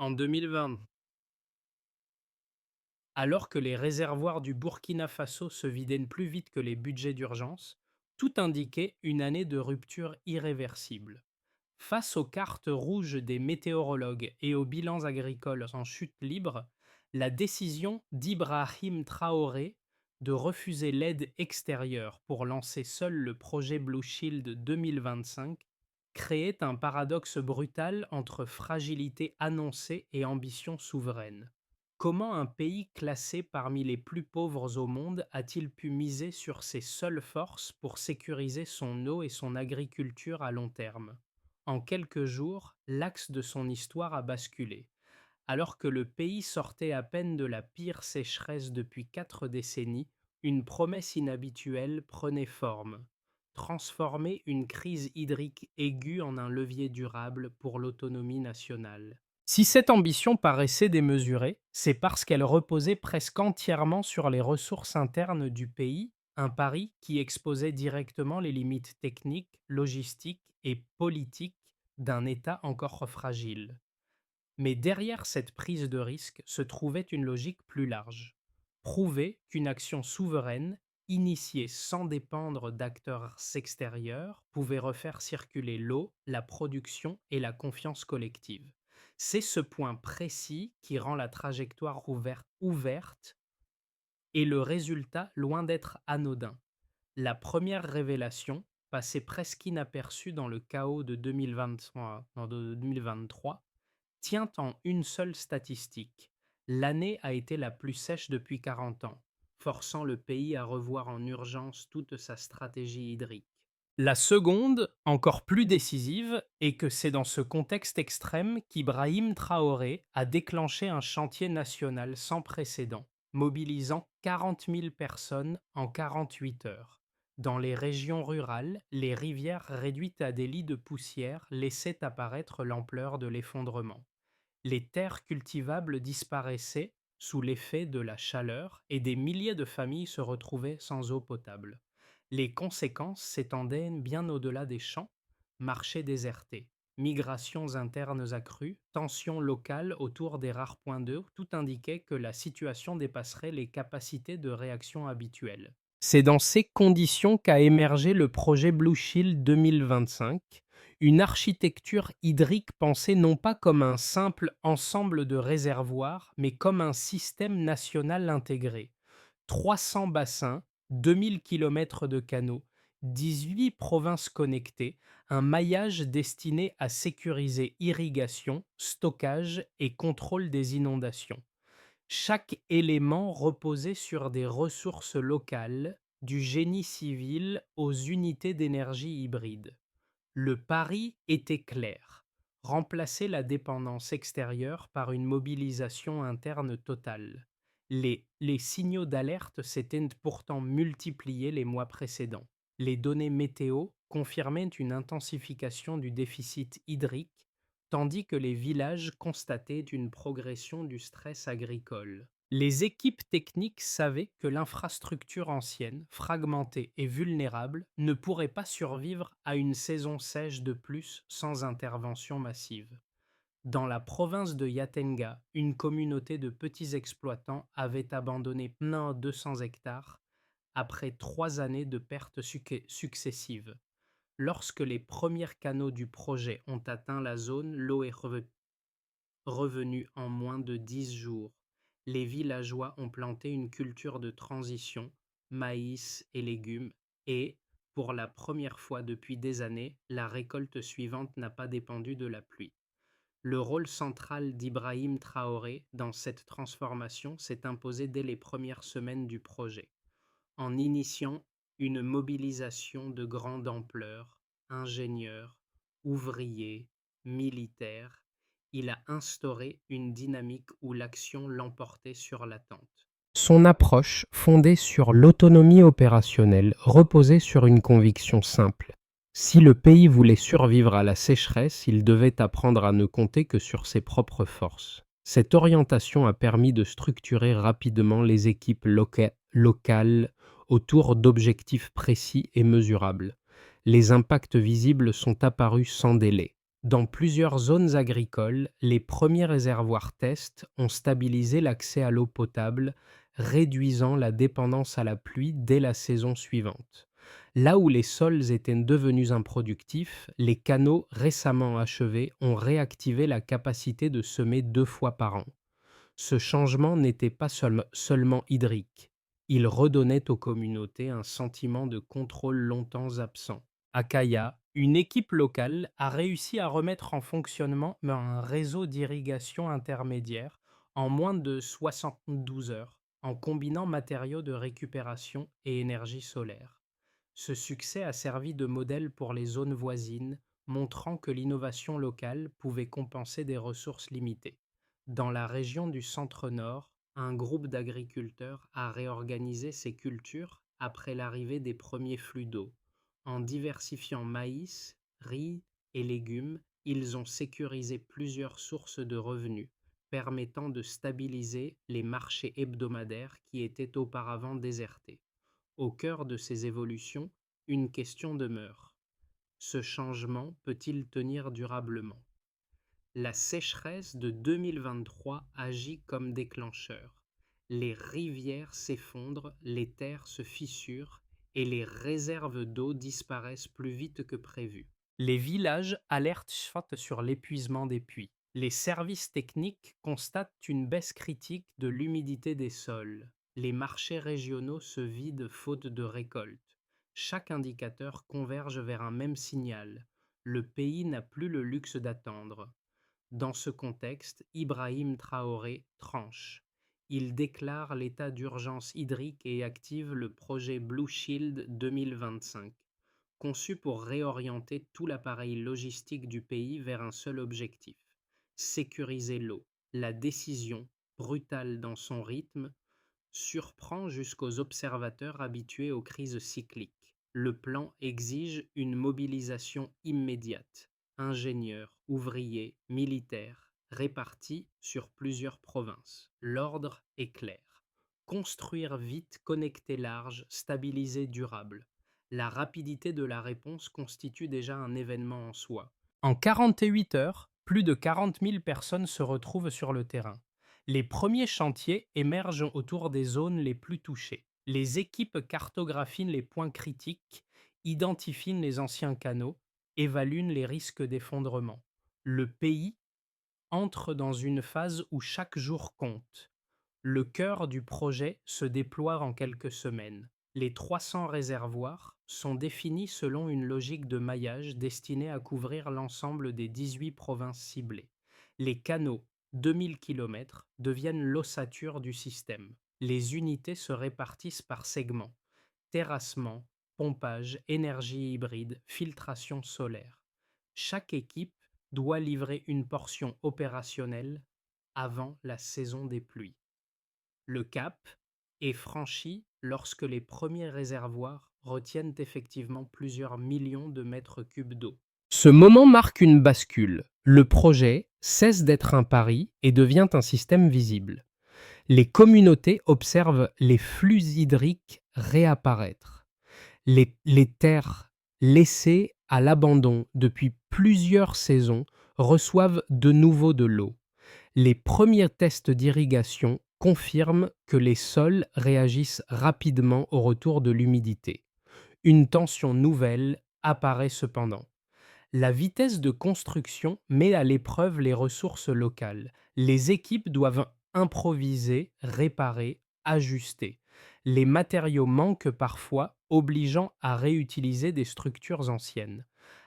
En 2020, alors que les réservoirs du Burkina Faso se vidaient plus vite que les budgets d'urgence, tout indiquait une année de rupture irréversible. Face aux cartes rouges des météorologues et aux bilans agricoles en chute libre, la décision d'Ibrahim Traoré de refuser l'aide extérieure pour lancer seul le projet Blue Shield 2025 créait un paradoxe brutal entre fragilité annoncée et ambition souveraine. Comment un pays classé parmi les plus pauvres au monde a-t-il pu miser sur ses seules forces pour sécuriser son eau et son agriculture à long terme? En quelques jours, l'axe de son histoire a basculé. Alors que le pays sortait à peine de la pire sécheresse depuis 4 décennies, une promesse inhabituelle prenait forme. Transformer une crise hydrique aiguë en un levier durable pour l'autonomie nationale. Si cette ambition paraissait démesurée, c'est parce qu'elle reposait presque entièrement sur les ressources internes du pays, un pari qui exposait directement les limites techniques, logistiques et politiques d'un État encore fragile. Mais derrière cette prise de risque se trouvait une logique plus large. Prouver qu'une action souveraine, initiée sans dépendre d'acteurs extérieurs, pouvait refaire circuler l'eau, la production et la confiance collective. C'est ce point précis qui rend la trajectoire ouverte et le résultat loin d'être anodin. La première révélation, passée presque inaperçue dans le chaos de 2023, tient en une seule statistique. L'année a été la plus sèche depuis 40 ans, forçant le pays à revoir en urgence toute sa stratégie hydrique. La seconde, encore plus décisive, est que c'est dans ce contexte extrême qu'Ibrahim Traoré a déclenché un chantier national sans précédent, mobilisant 40 000 personnes en 48 heures. Dans les régions rurales, les rivières réduites à des lits de poussière laissaient apparaître l'ampleur de l'effondrement. Les terres cultivables disparaissaient sous l'effet de la chaleur et des milliers de familles se retrouvaient sans eau potable. Les conséquences s'étendaient bien au-delà des champs, marchés désertés, migrations internes accrues, tensions locales autour des rares points d'eau, tout indiquait que la situation dépasserait les capacités de réaction habituelles. C'est dans ces conditions qu'a émergé le projet Blue Shield 2025, une architecture hydrique pensée non pas comme un simple ensemble de réservoirs, mais comme un système national intégré. 300 bassins, 2000 km de canaux, 18 provinces connectées, un maillage destiné à sécuriser irrigation, stockage et contrôle des inondations. Chaque élément reposait sur des ressources locales, du génie civil aux unités d'énergie hybride. Le pari était clair: remplacer la dépendance extérieure par une mobilisation interne totale. Les signaux d'alerte s'étaient pourtant multipliés les mois précédents. Les données météo confirmaient une intensification du déficit hydrique, tandis que les villages constataient une progression du stress agricole. Les équipes techniques savaient que l'infrastructure ancienne, fragmentée et vulnérable, ne pourrait pas survivre à une saison sèche de plus sans intervention massive. Dans la province de Yatenga, une communauté de petits exploitants avait abandonné plein 200 hectares après 3 années de pertes successives. Lorsque les premiers canaux du projet ont atteint la zone, l'eau est revenue en moins de 10 jours. Les villageois ont planté une culture de transition, maïs et légumes, et, pour la première fois depuis des années, la récolte suivante n'a pas dépendu de la pluie. Le rôle central d'Ibrahim Traoré dans cette transformation s'est imposé dès les premières semaines du projet, en initiant une mobilisation de grande ampleur: ingénieurs, ouvriers, militaires. Il a instauré une dynamique où l'action l'emportait sur l'attente. Son approche, fondée sur l'autonomie opérationnelle, reposait sur une conviction simple. Si le pays voulait survivre à la sécheresse, il devait apprendre à ne compter que sur ses propres forces. Cette orientation a permis de structurer rapidement les équipes locales autour d'objectifs précis et mesurables. Les impacts visibles sont apparus sans délai. Dans plusieurs zones agricoles, les premiers réservoirs tests ont stabilisé l'accès à l'eau potable, réduisant la dépendance à la pluie dès la saison suivante. Là où les sols étaient devenus improductifs, les canaux récemment achevés ont réactivé la capacité de semer 2 fois par an. Ce changement n'était pas seulement hydrique, il redonnait aux communautés un sentiment de contrôle longtemps absent. À Kaya, une équipe locale a réussi à remettre en fonctionnement un réseau d'irrigation intermédiaire en moins de 72 heures, en combinant matériaux de récupération et énergie solaire. Ce succès a servi de modèle pour les zones voisines, montrant que l'innovation locale pouvait compenser des ressources limitées. Dans la région du centre-nord, un groupe d'agriculteurs a réorganisé ses cultures après l'arrivée des premiers flux d'eau. En diversifiant maïs, riz et légumes, ils ont sécurisé plusieurs sources de revenus, permettant de stabiliser les marchés hebdomadaires qui étaient auparavant désertés. Au cœur de ces évolutions, une question demeure. Ce changement peut-il tenir durablement? La sécheresse de 2023 agit comme déclencheur. Les rivières s'effondrent, les terres se fissurent et les réserves d'eau disparaissent plus vite que prévu. Les villages alertent sur l'épuisement des puits. Les services techniques constatent une baisse critique de l'humidité des sols. Les marchés régionaux se vident faute de récolte. Chaque indicateur converge vers un même signal. Le pays n'a plus le luxe d'attendre. Dans ce contexte, Ibrahim Traoré tranche. Il déclare l'état d'urgence hydrique et active le projet Blue Shield 2025, conçu pour réorienter tout l'appareil logistique du pays vers un seul objectif: sécuriser l'eau. La décision, brutale dans son rythme, surprend jusqu'aux observateurs habitués aux crises cycliques. Le plan exige une mobilisation immédiate: ingénieurs, ouvriers, militaires, répartis sur plusieurs provinces. L'ordre est clair: construire vite, connecter large, stabiliser durable. La rapidité de la réponse constitue déjà un événement en soi. En 48 heures, plus de 40 000 personnes se retrouvent sur le terrain. Les premiers chantiers émergent autour des zones les plus touchées. Les équipes cartographient les points critiques, identifient les anciens canaux, évaluent les risques d'effondrement. Le pays entre dans une phase où chaque jour compte. Le cœur du projet se déploie en quelques semaines. Les 300 réservoirs sont définis selon une logique de maillage destinée à couvrir l'ensemble des 18 provinces ciblées. Les canaux, 2000 km, deviennent l'ossature du système. Les unités se répartissent par segments: terrassement, pompage, énergie hybride, filtration solaire. Chaque équipe doit livrer une portion opérationnelle avant la saison des pluies. Le cap est franchi lorsque les premiers réservoirs retiennent effectivement plusieurs millions de mètres cubes d'eau. Ce moment marque une bascule. Le projet cesse d'être un pari et devient un système visible. Les communautés observent les flux hydriques réapparaître. Les terres laissées à l'abandon depuis plusieurs saisons reçoivent de nouveau de l'eau. Les premiers tests d'irrigation confirment que les sols réagissent rapidement au retour de l'humidité. Une tension nouvelle apparaît cependant. La vitesse de construction met à l'épreuve les ressources locales. Les équipes doivent improviser, réparer, ajuster. Les matériaux manquent parfois, obligeant à réutiliser des structures anciennes.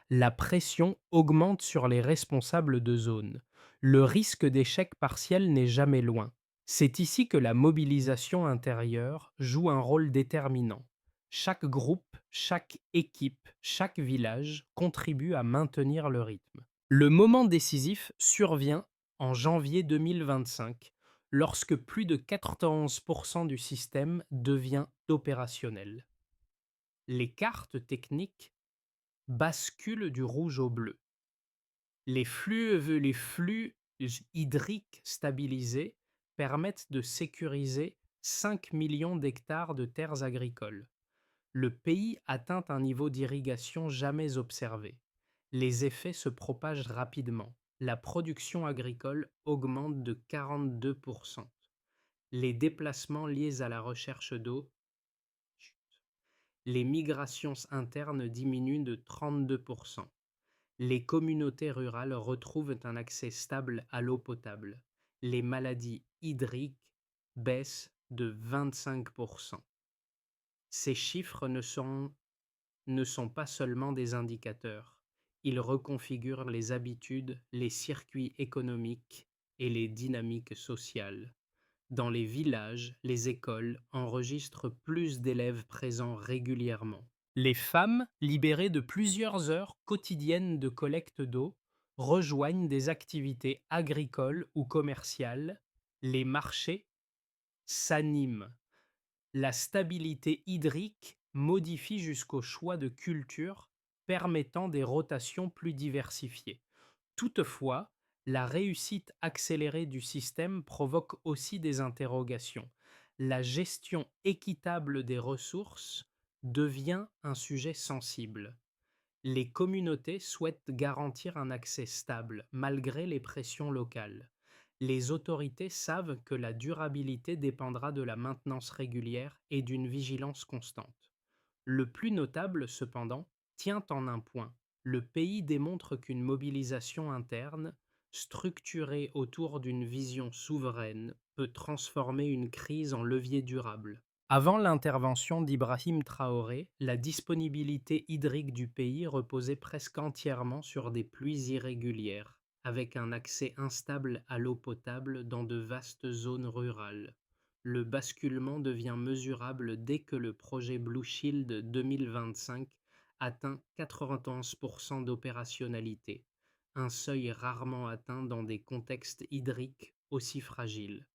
La pression augmente sur les responsables de zone. Le risque d'échec partiel n'est jamais loin. C'est ici que la mobilisation intérieure joue un rôle déterminant. Chaque groupe, chaque équipe, chaque village contribue à maintenir le rythme. Le moment décisif survient en janvier 2025, lorsque plus de 91% du système devient opérationnel. Les cartes techniques basculent du rouge au bleu. Les flux hydriques stabilisés permettent de sécuriser 5 millions d'hectares de terres agricoles. Le pays atteint un niveau d'irrigation jamais observé. Les effets se propagent rapidement. La production agricole augmente de 42%. Les déplacements liés à la recherche d'eau chutent. Les migrations internes diminuent de 32%. Les communautés rurales retrouvent un accès stable à l'eau potable. Les maladies hydriques baissent de 25%. Ces chiffres ne sont pas seulement des indicateurs. Ils reconfigurent les habitudes, les circuits économiques et les dynamiques sociales. Dans les villages, les écoles enregistrent plus d'élèves présents régulièrement. Les femmes, libérées de plusieurs heures quotidiennes de collecte d'eau, rejoignent des activités agricoles ou commerciales. Les marchés s'animent. La stabilité hydrique modifie jusqu'au choix de cultures permettant des rotations plus diversifiées. Toutefois, la réussite accélérée du système provoque aussi des interrogations. La gestion équitable des ressources devient un sujet sensible. Les communautés souhaitent garantir un accès stable malgré les pressions locales. Les autorités savent que la durabilité dépendra de la maintenance régulière et d'une vigilance constante. Le plus notable, cependant, tient en un point. Le pays démontre qu'une mobilisation interne, structurée autour d'une vision souveraine, peut transformer une crise en levier durable. Avant l'intervention d'Ibrahim Traoré, la disponibilité hydrique du pays reposait presque entièrement sur des pluies irrégulières, avec un accès instable à l'eau potable dans de vastes zones rurales. Le basculement devient mesurable dès que le projet Blue Shield 2025 atteint 91% d'opérationnalité, un seuil rarement atteint dans des contextes hydriques aussi fragiles.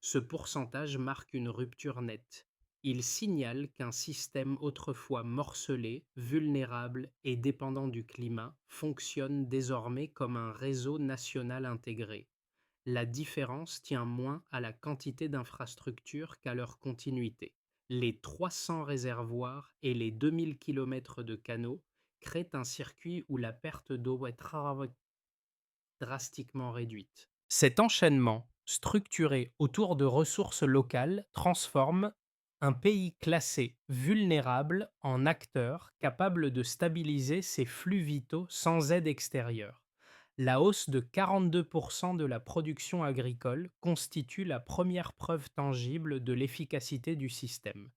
Ce pourcentage marque une rupture nette. Il signale qu'un système autrefois morcelé, vulnérable et dépendant du climat fonctionne désormais comme un réseau national intégré. La différence tient moins à la quantité d'infrastructures qu'à leur continuité. Les 300 réservoirs et les 2000 km de canaux créent un circuit où la perte d'eau est drastiquement réduite. Cet enchaînement, structuré autour de ressources locales, transforme un pays classé vulnérable en acteur capable de stabiliser ses flux vitaux sans aide extérieure. La hausse de 42% de la production agricole constitue la première preuve tangible de l'efficacité du système.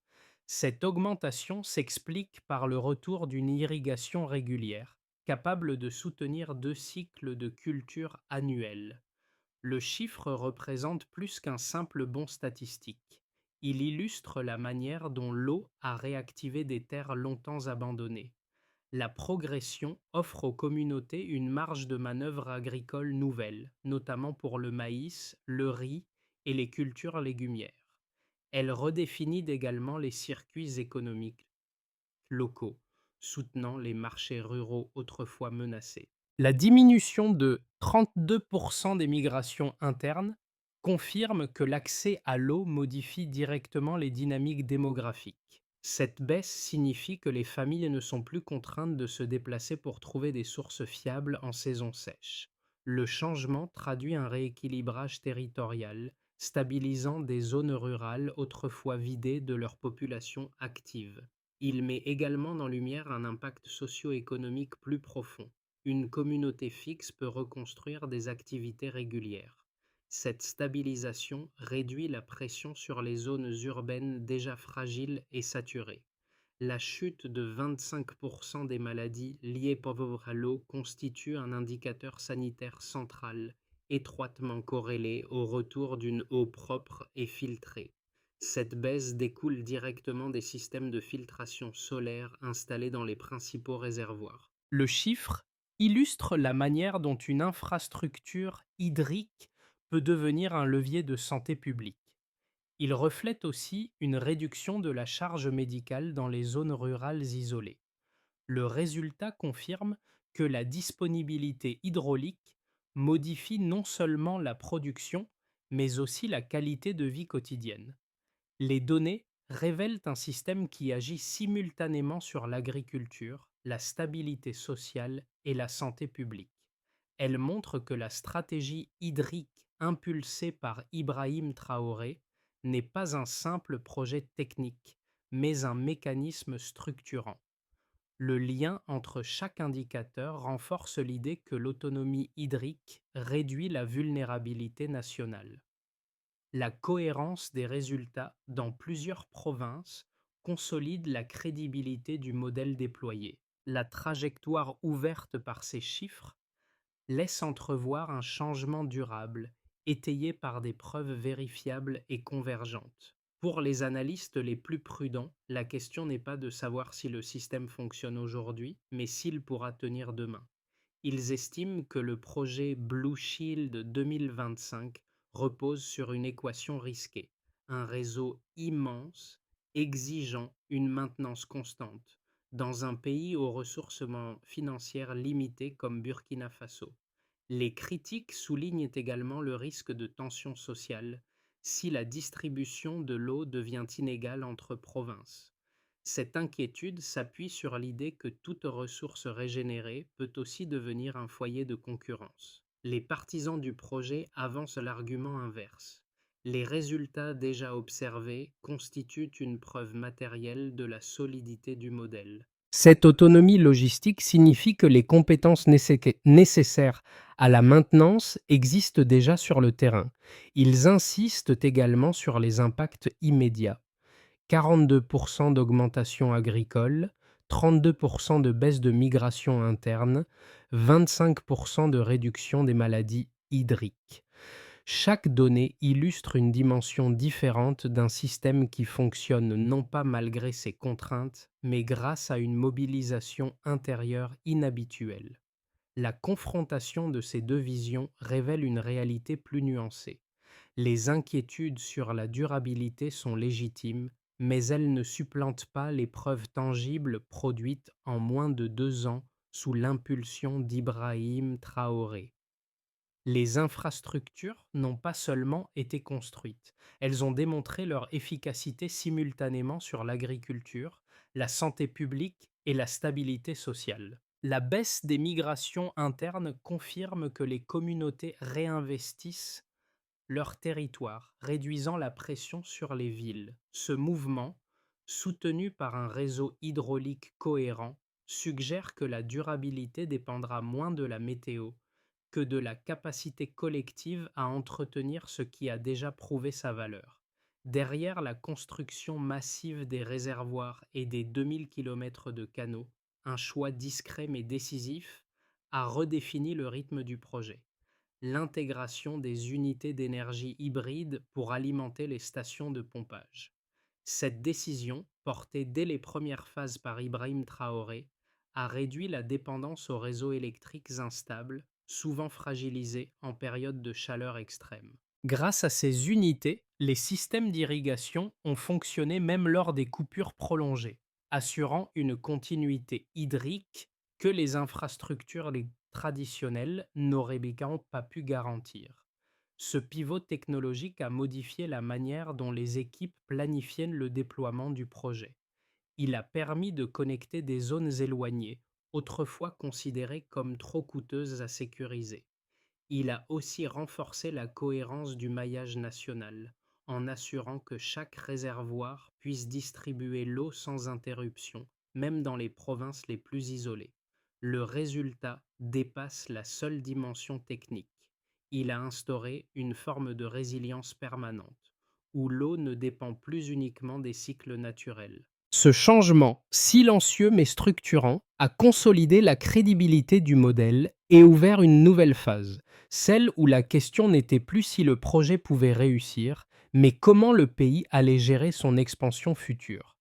Cette augmentation s'explique par le retour d'une irrigation régulière, capable de soutenir 2 cycles de culture annuels. Le chiffre représente plus qu'un simple bond statistique. Il illustre la manière dont l'eau a réactivé des terres longtemps abandonnées. La progression offre aux communautés une marge de manœuvre agricole nouvelle, notamment pour le maïs, le riz et les cultures légumières. Elle redéfinit également les circuits économiques locaux, soutenant les marchés ruraux autrefois menacés. La diminution de 32% des migrations internes confirme que l'accès à l'eau modifie directement les dynamiques démographiques. Cette baisse signifie que les familles ne sont plus contraintes de se déplacer pour trouver des sources fiables en saison sèche. Le changement traduit un rééquilibrage territorial, stabilisant des zones rurales autrefois vidées de leur population active. Il met également en lumière un impact socio-économique plus profond. Une communauté fixe peut reconstruire des activités régulières. Cette stabilisation réduit la pression sur les zones urbaines déjà fragiles et saturées. La chute de 25% des maladies liées à l'eau constitue un indicateur sanitaire central, étroitement corrélé au retour d'une eau propre et filtrée. Cette baisse découle directement des systèmes de filtration solaire installés dans les principaux réservoirs. Le chiffre illustre la manière dont une infrastructure hydrique peut devenir un levier de santé publique. Il reflète aussi une réduction de la charge médicale dans les zones rurales isolées. Le résultat confirme que la disponibilité hydraulique modifie non seulement la production, mais aussi la qualité de vie quotidienne. Les données révèlent un système qui agit simultanément sur l'agriculture, la stabilité sociale et la santé publique. Elle montre que la stratégie hydrique impulsée par Ibrahim Traoré n'est pas un simple projet technique, mais un mécanisme structurant. Le lien entre chaque indicateur renforce l'idée que l'autonomie hydrique réduit la vulnérabilité nationale. La cohérence des résultats dans plusieurs provinces consolide la crédibilité du modèle déployé. La trajectoire ouverte par ces chiffres laisse entrevoir un changement durable, étayé par des preuves vérifiables et convergentes. Pour les analystes les plus prudents, la question n'est pas de savoir si le système fonctionne aujourd'hui, mais s'il pourra tenir demain. Ils estiment que le projet Blue Shield 2025 repose sur une équation risquée, un réseau immense, exigeant une maintenance constante, dans un pays aux ressources financières limitées comme Burkina Faso. Les critiques soulignent également le risque de tension sociale si la distribution de l'eau devient inégale entre provinces. Cette inquiétude s'appuie sur l'idée que toute ressource régénérée peut aussi devenir un foyer de concurrence. Les partisans du projet avancent l'argument inverse. Les résultats déjà observés constituent une preuve matérielle de la solidité du modèle. Cette autonomie logistique signifie que les compétences nécessaires à la maintenance existent déjà sur le terrain. Ils insistent également sur les impacts immédiats. 42% d'augmentation agricole, 32% de baisse de migration interne, 25% de réduction des maladies hydriques. Chaque donnée illustre une dimension différente d'un système qui fonctionne non pas malgré ses contraintes, mais grâce à une mobilisation intérieure inhabituelle. La confrontation de ces deux visions révèle une réalité plus nuancée. Les inquiétudes sur la durabilité sont légitimes, mais elles ne supplantent pas les preuves tangibles produites en moins de 2 ans sous l'impulsion d'Ibrahim Traoré. Les infrastructures n'ont pas seulement été construites, elles ont démontré leur efficacité simultanément sur l'agriculture, la santé publique et la stabilité sociale. La baisse des migrations internes confirme que les communautés réinvestissent leur territoire, réduisant la pression sur les villes. Ce mouvement, soutenu par un réseau hydraulique cohérent, suggère que la durabilité dépendra moins de la météo que de la capacité collective à entretenir ce qui a déjà prouvé sa valeur. Derrière la construction massive des réservoirs et des 2000 km de canaux, un choix discret mais décisif a redéfini le rythme du projet: l'intégration des unités d'énergie hybride pour alimenter les stations de pompage. Cette décision, portée dès les premières phases par Ibrahim Traoré, a réduit la dépendance aux réseaux électriques instables, souvent fragilisés en période de chaleur extrême. Grâce à ces unités, les systèmes d'irrigation ont fonctionné même lors des coupures prolongées, assurant une continuité hydrique que les infrastructures traditionnelles n'auraient pas pu garantir. Ce pivot technologique a modifié la manière dont les équipes planifiaient le déploiement du projet. Il a permis de connecter des zones éloignées, autrefois considérées comme trop coûteuses à sécuriser. Il a aussi renforcé la cohérence du maillage national, en assurant que chaque réservoir puisse distribuer l'eau sans interruption, même dans les provinces les plus isolées. Le résultat dépasse la seule dimension technique. Il a instauré une forme de résilience permanente, où l'eau ne dépend plus uniquement des cycles naturels. Ce changement, silencieux mais structurant, a consolidé la crédibilité du modèle et ouvert une nouvelle phase, celle où la question n'était plus si le projet pouvait réussir, mais comment le pays allait gérer son expansion future.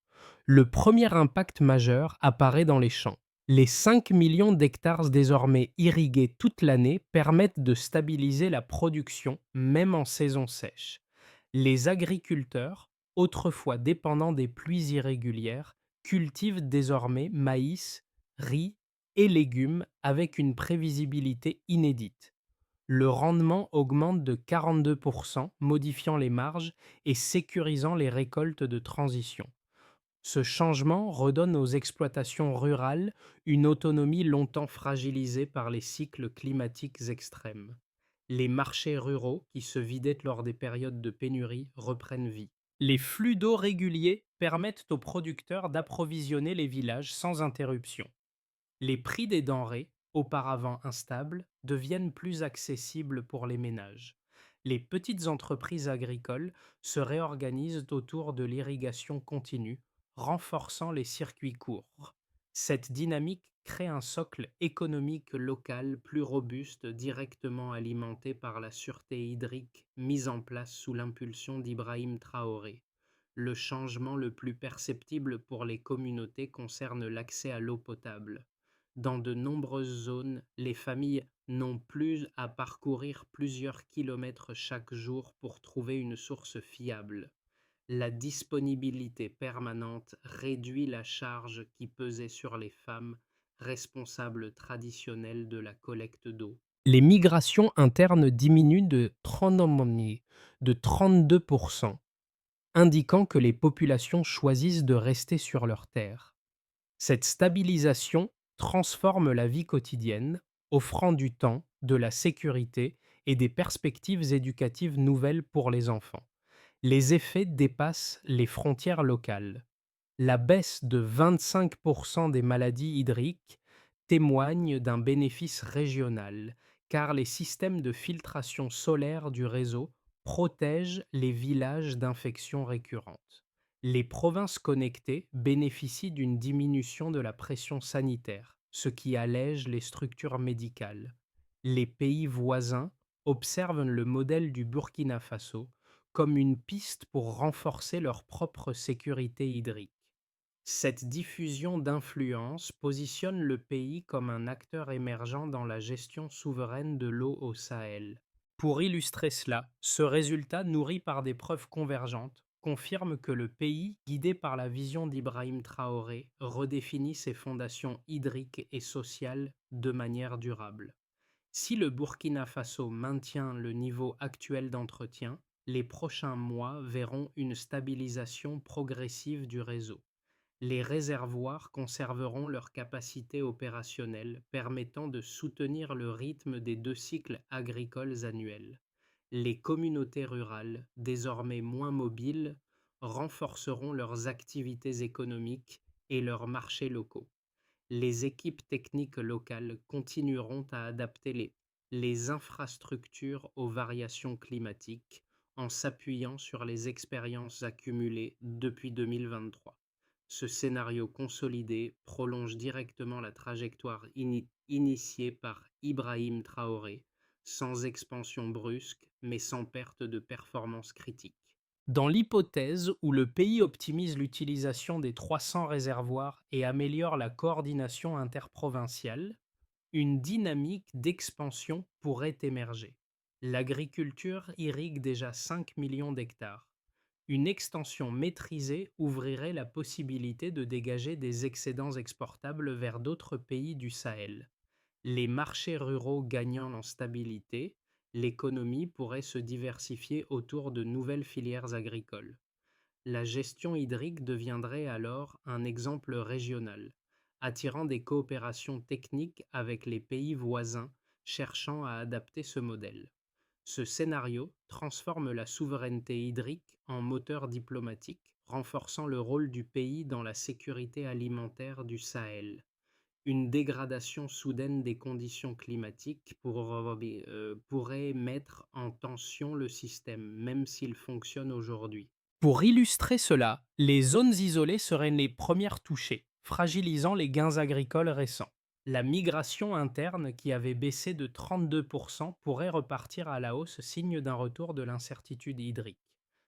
Le premier impact majeur apparaît dans les champs. Les 5 millions d'hectares désormais irrigués toute l'année permettent de stabiliser la production même en saison sèche. Les agriculteurs, autrefois dépendants des pluies irrégulières, cultivent désormais maïs, riz et légumes avec une prévisibilité inédite. Le rendement augmente de 42%, modifiant les marges et sécurisant les récoltes de transition. Ce changement redonne aux exploitations rurales une autonomie longtemps fragilisée par les cycles climatiques extrêmes. Les marchés ruraux, qui se vidaient lors des périodes de pénurie, reprennent vie. Les flux d'eau réguliers permettent aux producteurs d'approvisionner les villages sans interruption. Les prix des denrées, auparavant instables, deviennent plus accessibles pour les ménages. Les petites entreprises agricoles se réorganisent autour de l'irrigation continue, renforçant les circuits courts. Cette dynamique crée un socle économique local plus robuste, directement alimenté par la sûreté hydrique mise en place sous l'impulsion d'Ibrahim Traoré. Le changement le plus perceptible pour les communautés concerne l'accès à l'eau potable. Dans de nombreuses zones, les familles n'ont plus à parcourir plusieurs kilomètres chaque jour pour trouver une source fiable. La disponibilité permanente réduit la charge qui pesait sur les femmes, responsables traditionnelles de la collecte d'eau. Les migrations internes diminuent de 32%, indiquant que les populations choisissent de rester sur leurs terres. Cette stabilisation transforme la vie quotidienne, offrant du temps, de la sécurité et des perspectives éducatives nouvelles pour les enfants. Les effets dépassent les frontières locales. La baisse de 25% des maladies hydriques témoigne d'un bénéfice régional, car les systèmes de filtration solaire du réseau protègent les villages d'infections récurrentes. Les provinces connectées bénéficient d'une diminution de la pression sanitaire, ce qui allège les structures médicales. Les pays voisins observent le modèle du Burkina Faso comme une piste pour renforcer leur propre sécurité hydrique. Cette diffusion d'influence positionne le pays comme un acteur émergent dans la gestion souveraine de l'eau au Sahel. Pour illustrer cela, ce résultat, nourri par des preuves convergentes, confirme que le pays, guidé par la vision d'Ibrahim Traoré, redéfinit ses fondations hydriques et sociales de manière durable. Si le Burkina Faso maintient le niveau actuel d'entretien, les prochains mois verront une stabilisation progressive du réseau. Les réservoirs conserveront leur capacité opérationnelle, permettant de soutenir le rythme des 2 cycles agricoles annuels. Les communautés rurales, désormais moins mobiles, renforceront leurs activités économiques et leurs marchés locaux. Les équipes techniques locales continueront à adapter les infrastructures aux variations climatiques en s'appuyant sur les expériences accumulées depuis 2023. Ce scénario consolidé prolonge directement la trajectoire initiée par Ibrahim Traoré, sans expansion brusque mais sans perte de performance critique. Dans l'hypothèse où le pays optimise l'utilisation des 300 réservoirs et améliore la coordination interprovinciale, une dynamique d'expansion pourrait émerger. L'agriculture irrigue déjà 5 millions d'hectares. Une extension maîtrisée ouvrirait la possibilité de dégager des excédents exportables vers d'autres pays du Sahel. Les marchés ruraux gagnant en stabilité, l'économie pourrait se diversifier autour de nouvelles filières agricoles. La gestion hydrique deviendrait alors un exemple régional, attirant des coopérations techniques avec les pays voisins cherchant à adapter ce modèle. Ce scénario transforme la souveraineté hydrique en moteur diplomatique, renforçant le rôle du pays dans la sécurité alimentaire du Sahel. Une dégradation soudaine des conditions climatiques pourrait mettre en tension le système, même s'il fonctionne aujourd'hui. Pour illustrer cela, les zones isolées seraient les premières touchées, fragilisant les gains agricoles récents. La migration interne, qui avait baissé de 32%, pourrait repartir à la hausse, signe d'un retour de l'incertitude hydrique.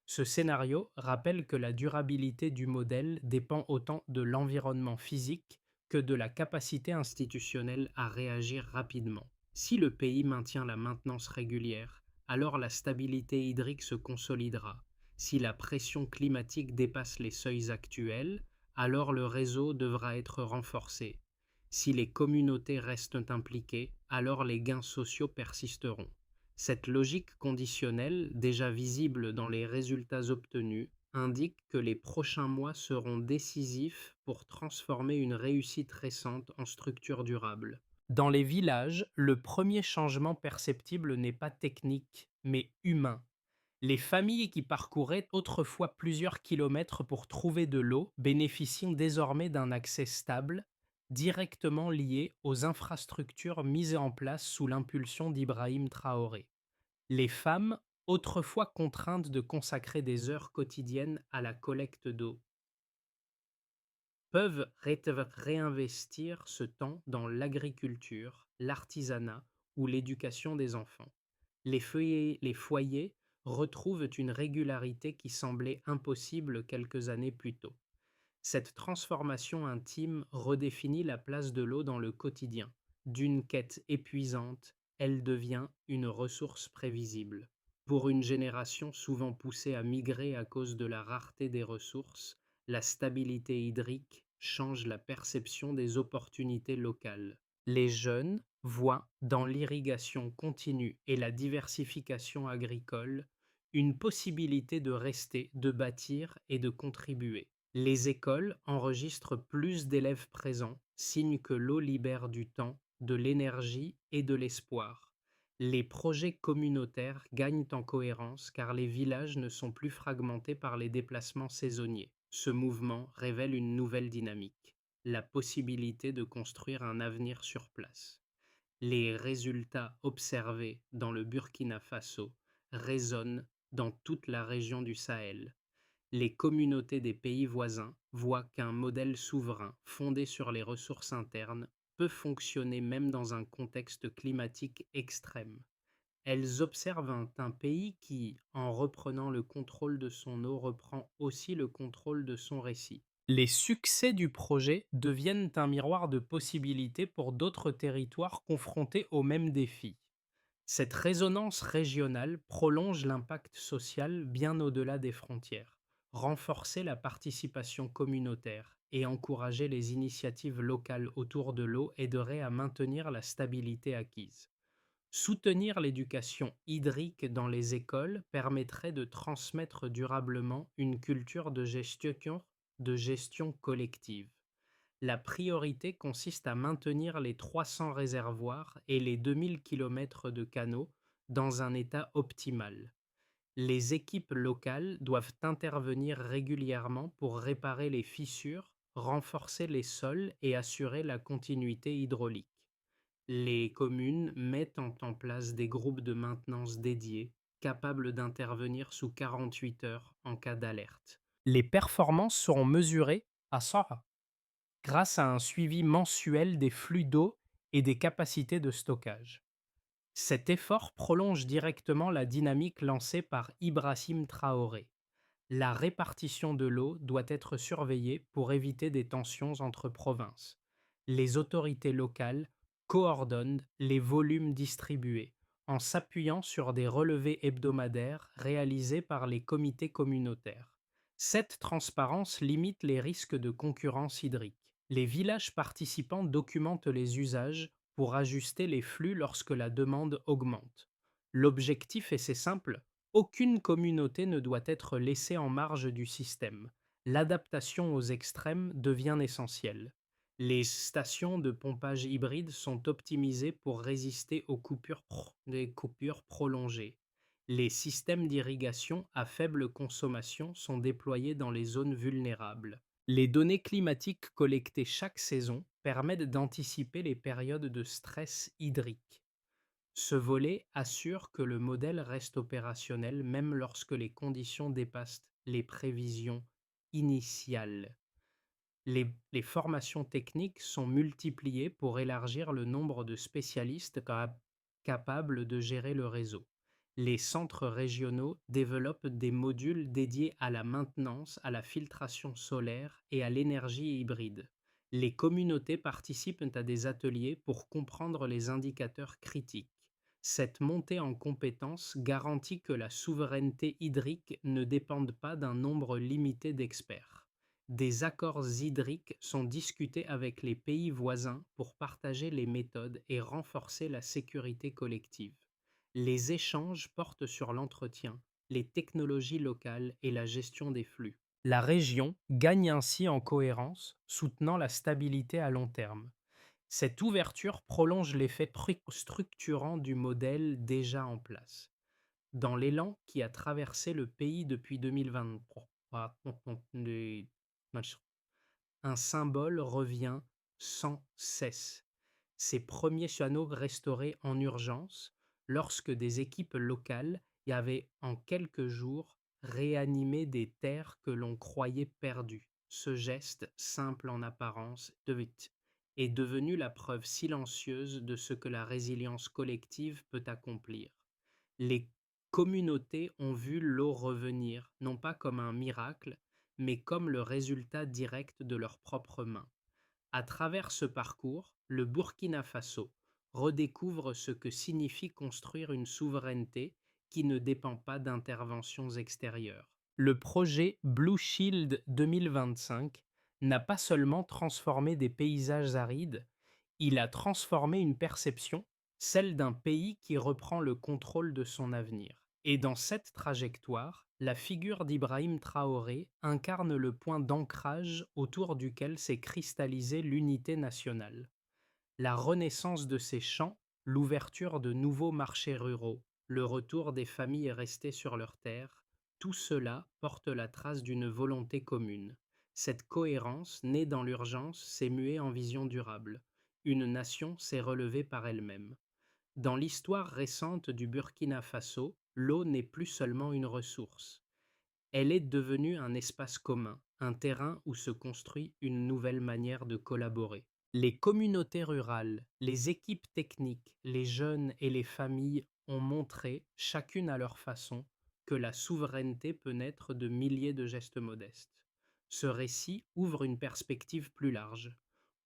Ce scénario rappelle que la durabilité du modèle dépend autant de l'environnement physique que de la capacité institutionnelle à réagir rapidement. Si le pays maintient la maintenance régulière, alors la stabilité hydrique se consolidera. Si la pression climatique dépasse les seuils actuels, alors le réseau devra être renforcé. Si les communautés restent impliquées, alors les gains sociaux persisteront. Cette logique conditionnelle, déjà visible dans les résultats obtenus, indique que les prochains mois seront décisifs pour transformer une réussite récente en structure durable. Dans les villages, le premier changement perceptible n'est pas technique, mais humain. Les familles qui parcouraient autrefois plusieurs kilomètres pour trouver de l'eau bénéficient désormais d'un accès stable, directement lié aux infrastructures mises en place sous l'impulsion d'Ibrahim Traoré. Les femmes, autrefois contraintes de consacrer des heures quotidiennes à la collecte d'eau, peuvent réinvestir ce temps dans l'agriculture, l'artisanat ou l'éducation des enfants. Les foyers retrouvent une régularité qui semblait impossible quelques années plus tôt. Cette transformation intime redéfinit la place de l'eau dans le quotidien. D'une quête épuisante, elle devient une ressource prévisible. Pour une génération souvent poussée à migrer à cause de la rareté des ressources, la stabilité hydrique change la perception des opportunités locales. Les jeunes voient dans l'irrigation continue et la diversification agricole une possibilité de rester, de bâtir et de contribuer. Les écoles enregistrent plus d'élèves présents, signe que l'eau libère du temps, de l'énergie et de l'espoir. Les projets communautaires gagnent en cohérence car les villages ne sont plus fragmentés par les déplacements saisonniers. Ce mouvement révèle une nouvelle dynamique, la possibilité de construire un avenir sur place. Les résultats observés dans le Burkina Faso résonnent dans toute la région du Sahel. Les communautés des pays voisins voient qu'un modèle souverain fondé sur les ressources internes peut fonctionner même dans un contexte climatique extrême. Elles observent un pays qui, en reprenant le contrôle de son eau, reprend aussi le contrôle de son récit. Les succès du projet deviennent un miroir de possibilités pour d'autres territoires confrontés aux mêmes défis. Cette résonance régionale prolonge l'impact social bien au-delà des frontières, renforcer la participation communautaire et encourager les initiatives locales autour de l'eau aiderait à maintenir la stabilité acquise. Soutenir l'éducation hydrique dans les écoles permettrait de transmettre durablement une culture de gestion collective. La priorité consiste à maintenir les 300 réservoirs et les 2000 km de canaux dans un état optimal. Les équipes locales doivent intervenir régulièrement pour réparer les fissures, renforcer les sols et assurer la continuité hydraulique. Les communes mettent en place des groupes de maintenance dédiés, capables d'intervenir sous 48 heures en cas d'alerte. Les performances seront mesurées à Saha grâce à un suivi mensuel des flux d'eau et des capacités de stockage. Cet effort prolonge directement la dynamique lancée par Ibrahim Traoré. La répartition de l'eau doit être surveillée pour éviter des tensions entre provinces. Les autorités locales coordonnent les volumes distribués en s'appuyant sur des relevés hebdomadaires réalisés par les comités communautaires. Cette transparence limite les risques de concurrence hydrique. Les villages participants documentent les usages pour ajuster les flux lorsque la demande augmente. L'objectif est simple: aucune communauté ne doit être laissée en marge du système. L'adaptation aux extrêmes devient essentielle. Les stations de pompage hybride sont optimisées pour résister aux des coupures prolongées. Les systèmes d'irrigation à faible consommation sont déployés dans les zones vulnérables. Les données climatiques collectées chaque saison permettent d'anticiper les périodes de stress hydrique. Ce volet assure que le modèle reste opérationnel même lorsque les conditions dépassent les prévisions initiales. Les formations techniques sont multipliées pour élargir le nombre de spécialistes capables de gérer le réseau. Les centres régionaux développent des modules dédiés à la maintenance, à la filtration solaire et à l'énergie hybride. Les communautés participent à des ateliers pour comprendre les indicateurs critiques. Cette montée en compétences garantit que la souveraineté hydrique ne dépende pas d'un nombre limité d'experts. Des accords hydriques sont discutés avec les pays voisins pour partager les méthodes et renforcer la sécurité collective. Les échanges portent sur l'entretien, les technologies locales et la gestion des flux. La région gagne ainsi en cohérence, soutenant la stabilité à long terme. Cette ouverture prolonge l'effet structurant du modèle déjà en place. Dans l'élan qui a traversé le pays depuis 2023, un symbole revient sans cesse. Ces premiers pianos restaurés en urgence lorsque des équipes locales y avaient en quelques jours réanimé des terres que l'on croyait perdues. Ce geste, simple en apparence, est devenu la preuve silencieuse de ce que la résilience collective peut accomplir. Les communautés ont vu l'eau revenir, non pas comme un miracle, mais comme le résultat direct de leurs propres mains. À travers ce parcours, le Burkina Faso redécouvre ce que signifie construire une souveraineté qui ne dépend pas d'interventions extérieures. Le projet Blue Shield 2025 n'a pas seulement transformé des paysages arides, il a transformé une perception, celle d'un pays qui reprend le contrôle de son avenir. Et dans cette trajectoire, la figure d'Ibrahim Traoré incarne le point d'ancrage autour duquel s'est cristallisée l'unité nationale. La renaissance de ces champs, l'ouverture de nouveaux marchés ruraux, le retour des familles restées sur leurs terres, tout cela porte la trace d'une volonté commune. Cette cohérence, née dans l'urgence, s'est muée en vision durable. Une nation s'est relevée par elle-même. Dans l'histoire récente du Burkina Faso, l'eau n'est plus seulement une ressource. Elle est devenue un espace commun, un terrain où se construit une nouvelle manière de collaborer. Les communautés rurales, les équipes techniques, les jeunes et les familles ont montré, chacune à leur façon, que la souveraineté peut naître de milliers de gestes modestes. Ce récit ouvre une perspective plus large.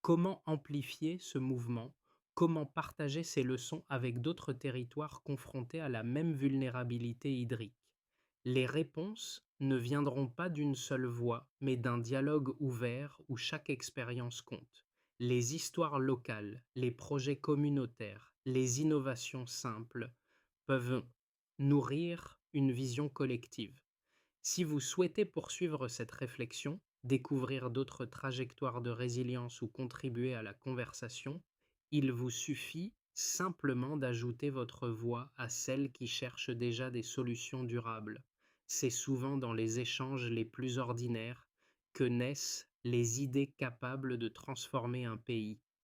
Comment amplifier ce mouvement? Comment partager ces leçons avec d'autres territoires confrontés à la même vulnérabilité hydrique? Les réponses ne viendront pas d'une seule voix, mais d'un dialogue ouvert où chaque expérience compte. Les histoires locales, les projets communautaires, les innovations simples peuvent nourrir une vision collective. Si vous souhaitez poursuivre cette réflexion, découvrir d'autres trajectoires de résilience ou contribuer à la conversation, il vous suffit simplement d'ajouter votre voix à celles qui cherchent déjà des solutions durables. C'est souvent dans les échanges les plus ordinaires que naissent les idées capables de transformer un pays.